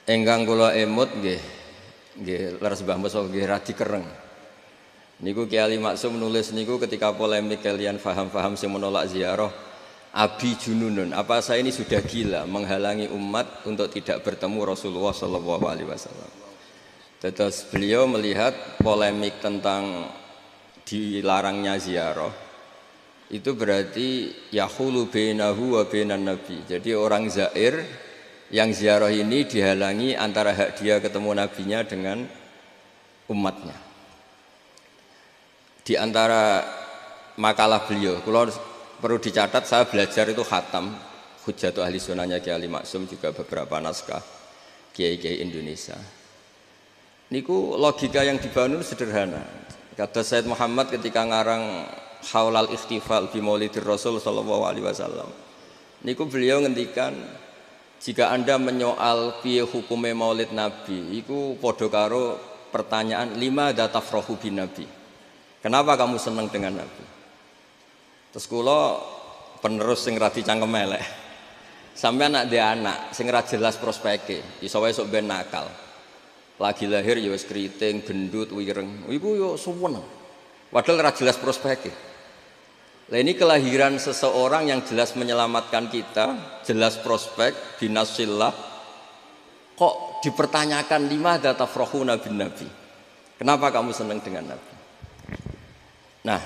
Engkang kula emut nggih leres Mbah Musa nggih radi kereng. Niku Ki Ali Maksum nulis niku ketika polemik kalian faham-faham sing menolak ziarah Abi Jununun. Apa saya ini sudah gila menghalangi umat untuk tidak bertemu Rasulullah sallallahu alaihi wasallam. Terus beliau melihat polemik tentang dilarangnya ziarah itu berarti yahulu bainahu wa bainan nabi. Jadi orang zair yang ziarah ini dihalangi antara hak dia ketemu nabinya dengan umatnya. Di antara makalah beliau, kalau perlu dicatat saya belajar itu khatam Hujjatul Ahli Sunnahnya Ki Ali Maksum juga beberapa naskah kiai-kiai Indonesia. Niku logika yang dibangun sederhana. Kata Said Muhammad ketika ngarang Haulal Ikhtifal bi Maulidir Rasul sallallahu alaihi wasallam. Niku beliau ngendikan jika Anda menyoal piye hukume Maulid Nabi, iku padha karo pertanyaan lima datafrahu bin Nabi. Kenapa kamu senang dengan Nabi? Terus kula penerus sing radi cangkem elek. Sampeyan anak dia anak sing ra jelas prospeke, iso wae sok ben nakal. Lagi lahir ya wis kriting, gendut, wireng. Iku yo suweneng. Padahal ra jelas prospeke. Lah ini kelahiran seseorang yang jelas menyelamatkan kita, jelas prospek, binasillah. Kok dipertanyakan lima datafrahuna bin Nabi? Kenapa kamu senang dengan Nabi? Nah,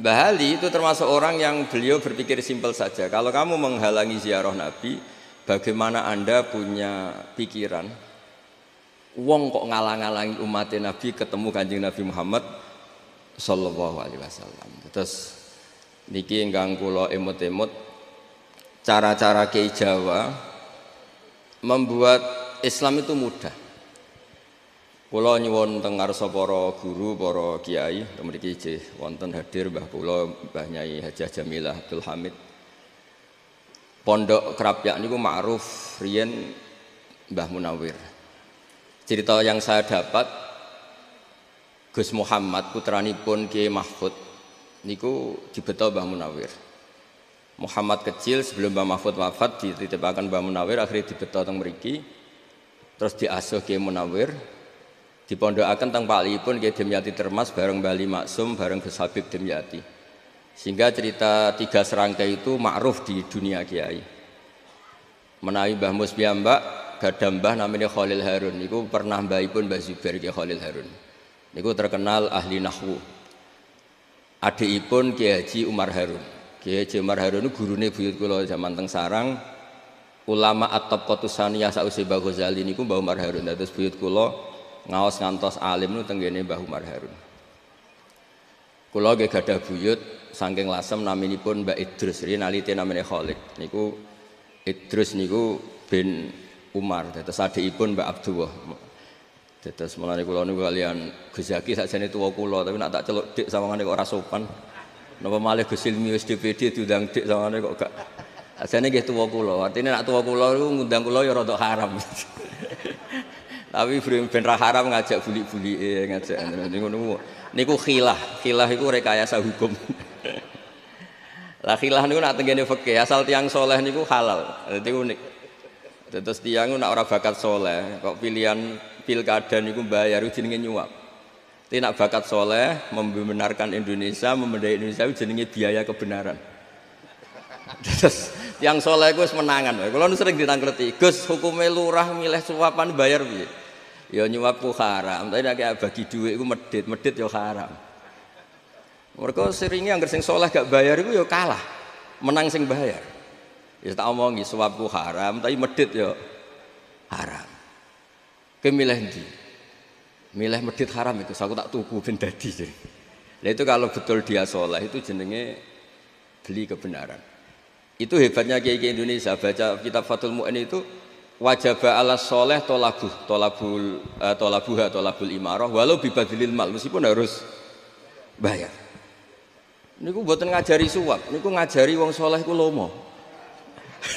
Mbah Ali itu termasuk orang yang beliau berpikir simpel saja. Kalau kamu menghalangi ziarah Nabi, bagaimana Anda punya pikiran? Wong kok ngalang-alangi umat Nabi ketemu Kanjeng Nabi Muhammad sallallahu alaihi wasallam. Terus niki ingkang kula emut-emut cara-cara Kiai Jawa membuat Islam itu mudah. Kula nyuwun teng ngarsa para guru, para kiai, mriki nggih wonten hadir Mbah kula Mbah Nyai Hajah Jamilah Abdul Hamid. Pondok Krapyak niku ma'ruf riyen Mbah Munawir. Cerita yang saya dapat Gus Muhammad putranipun Kiai Mahfud niku dibeto Mbah Munawir. Muhammad kecil sebelum Mbah Mahfud wafat dititipaken Mbah Munawir, akhirnya dibeto teng mriki. Terus diasuh Kiai Munawir, dipondokaken teng Pakipun Kiai Demyati Termas bareng Mbah Ali Maksum bareng Gus Habib Demyati. Sehingga cerita tiga serangkai itu ma'ruf di dunia kiai. Menawi Mbah Mus piyambak gadah mbah namanya Khalil Harun niku pernah mbahipun Mbah Zubair Kiai Khalil Harun. Niku terkenal ahli nahwu. Adikipun Kiai Haji Umar Harun. Kiai Haji Umar Harun itu gurune buyut kula zaman teng sarang. Ulama at-tabqatus saniyah sausé Mbah Ghazali niku Mbah Umar Harun. Terus buyut kula ngaos ngantos alim niku tenggene Mbah Umar Harun. Kula nggih gadah buyut saking lasem naminipun Mbak Idrus. Riyen alite namine Khalid. Niku Idrus niku bin Umar. Terus adikipun Mbak Abdullah. Terus mulane kula niku kalian Gus Zaki sakjane tuwa kula tapi nak tak celuk dik sawangane kok ora sopan. Napa malih Gus Ilmi wis DPD diundang dik sawangane kok gak. Sakjane nggih tuwa kula. Artine nak tuwa kula niku ngundang kula ya rada haram. Tapi ben ra haram ngajak bulik-bulike ngajak niku khilah. Khilah iku rekayasa hukum. Lah khilah niku nak tengene fikih asal tiyang saleh niku halal. Dadi unik. Terus tiyang nak ora bakat saleh kok pilihan pilkada niku bayar jenenge nyuap. Tapi nak bakat soleh membenarkan Indonesia, memendai Indonesia jenenge biaya kebenaran. Terus yang soleh gus menangan. Kalau nu sering ditangkleti, Gus hukumnya lurah milih suapan bayar piye? Ya nyuap ku haram. Tapi nek bagi duit iku medit ya haram. Mereka seringnya angger sing soleh gak bayar iku ya kalah, menang sing bayar. Ya tak omongi suap ku haram, tapi medit ya haram. Kemilih ndi? Milih medit haram itu, aku tak tuku ben dadi. Nah itu kalau betul dia soleh itu jenenge beli kebenaran. Itu hebatnya kiai Indonesia. Baca kitab Fathul Mu'in itu wajib ala soleh tolabul imarah walau bibadilil mal, meskipun harus bayar. Niku mboten ngajari suap, niku ngajari wong soleh ku lomo.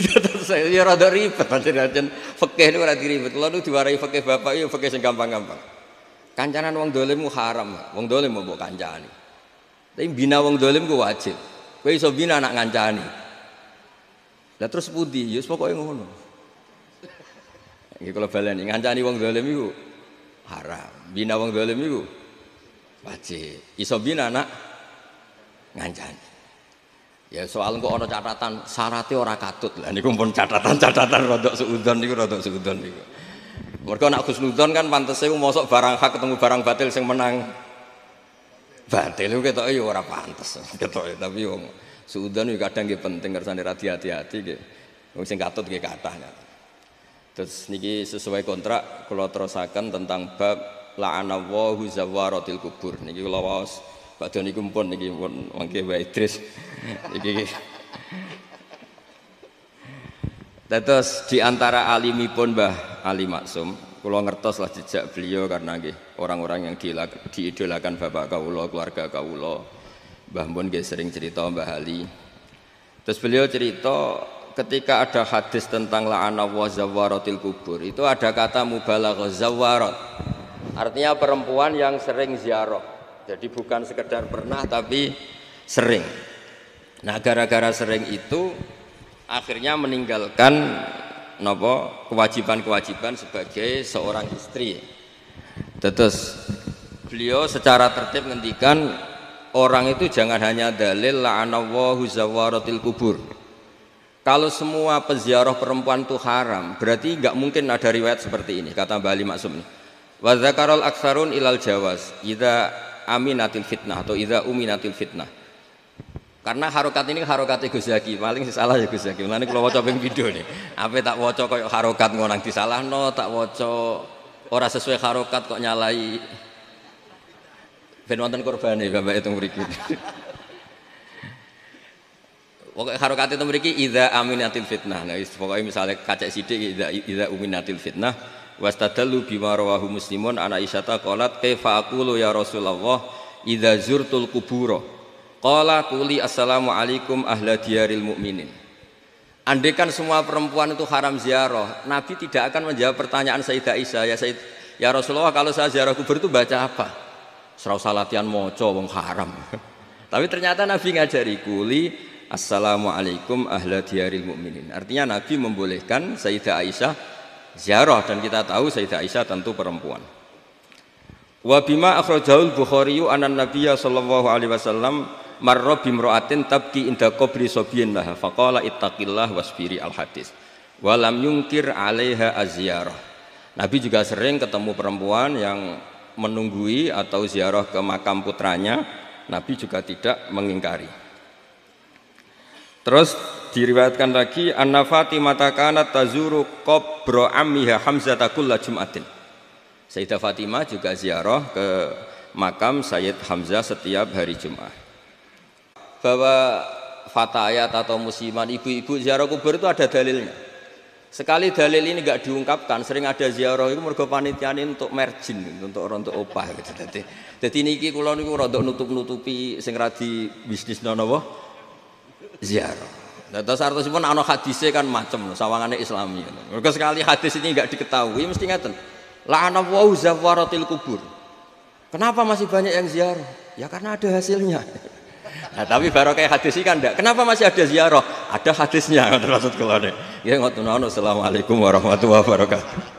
Terus saya ya rada ribet pancen fikih niku ora diribet. Kula niku diwarai fikih bapak ya fikih sing gampang-gampang. Kancanan wong dolim ku haram, wong dolim mbok kancani. Tapi bina wong dolim ku wajib. Kowe iso bina anak ngancani. Lah terus pundi? Ya pokoke ngono. Nggih kula baleni ngancani wong zalim iku haram. Bina wong zalim iku wajib. Iso bina nak ngancani. Ya soal kok ana catatan syaratnya ora katut. Lah niku pun catatan rodok suudzon niku rodok suudzon niku. Mergo nek husnudzon kan pantese mosok barang hak ketemu barang batil sing menang. Batil iku ketoke ya ora pantes. Ketoke tapi wong suudzon iki kadang nggih penting kersane hati-hati nggih. Wong sing katut nggih kathah. Terus niki sesuai kontrak kula terusaken tentang bab la'anallahu zawaratil kubur. Niki kula waos badhe niku pun niki pun mangke Mbak Idris. Iki. Terus di antara alimipun Mbah Ali Maksum, kula ngertos lah jejak beliau karena nggih orang-orang yang diidolakan bapak kawula, keluarga kawula. Mbah Mun nggih sering cerita Mbah Ali. Terus beliau cerita ketika ada hadis tentang la'ana wa zawaratil kubur, itu ada kata mubalaghah zawarat. Artinya perempuan yang sering ziarah. Jadi bukan sekedar pernah tapi sering. Nah, gara-gara sering itu akhirnya meninggalkan kewajiban-kewajiban sebagai seorang istri. Terus beliau secara tertib ngendikan orang itu jangan hanya dalil la'anallahu zawaratil kubur. Kalau semua peziarah perempuan itu haram, berarti nggak mungkin ada riwayat seperti ini. Kata Mbah Ali Maksum ini. Wa dzakarul aktsarun ilal jawaz idza aminatil fitnah atau idza uminatil fitnah. Karena harokat ini harokat Gus Zaki, paling salah ya Gus Zaki. Mulane kula waca ping video nih. Apa tak waca koyo harokat ngonang disalahno, tak waca ora sesuai harokat kok nyalai. Ben wonten kurbane Bapak itu mriki. Pokoke harokat itu mriki idza aminatil fitnah. Nah, pokoke misale kacek sithik idza uminatil fitnah wastadallu bima rawahu Muslimun ana Aisyah qalat kaifa aqulu ya Rasulullah idza zurtul qubura. Qala quli assalamu alaikum ahla diyaril mu'minin. Andaikan semua perempuan itu haram ziarah, Nabi tidak akan menjawab pertanyaan Sayyidah Aisyah, ya Rasulullah kalau saya ziarah kubur itu baca apa? Serau salatian moco wong haram. Tapi ternyata Nabi ngajari quli assalamu alaikum ahla diyaril mu'minin. Artinya Nabi membolehkan Sayyidah Aisyah ziarah dan kita tahu Sayyidah Aisyah tentu perempuan. Wa bima akhrajahul Bukhari anan Nabiyya sallallahu alaihi wasallam marra bimra'atin tabki inda qabri sabiyyin laha faqala ittaqillah wasbiri al hadis wa lam yunkir 'alaiha az-ziyarah. Nabi juga sering ketemu perempuan yang menunggui atau ziarah ke makam putranya, Nabi juga tidak mengingkari. Terus diriwayatkan lagi anna Fatimah kanat tazuru qabra ammiha Hamzah kulla jum'atin. Sayyidah Fatimah juga ziarah ke makam Sayyid Hamzah setiap hari Jumat. Bahwa fatayat atau musliman ibu-ibu ziarah kubur itu ada dalilnya. Sekali dalil ini enggak diungkapkan, sering ada ziarah itu mergo panitiane untuk merjin, untuk orang untuk opah gitu. Dadi niki kula niku rada nutup-nutupi sing radi bisnis napa ziarah. Nah, terus artosipun ana hadise kan macam sawangane Islami. Mergo sekali hadis ini enggak diketahui mesti ngaten. La'ana wa zawaratil kubur. Kenapa masih banyak yang ziarah? Ya karena ada hasilnya. Nah, tapi baru kayak hadis ini kan enggak. Kenapa masih ada ziarah? Ada hadisnya. Maksud kula. Ya ngoten. Assalamualaikum warahmatullahi wabarakatuh.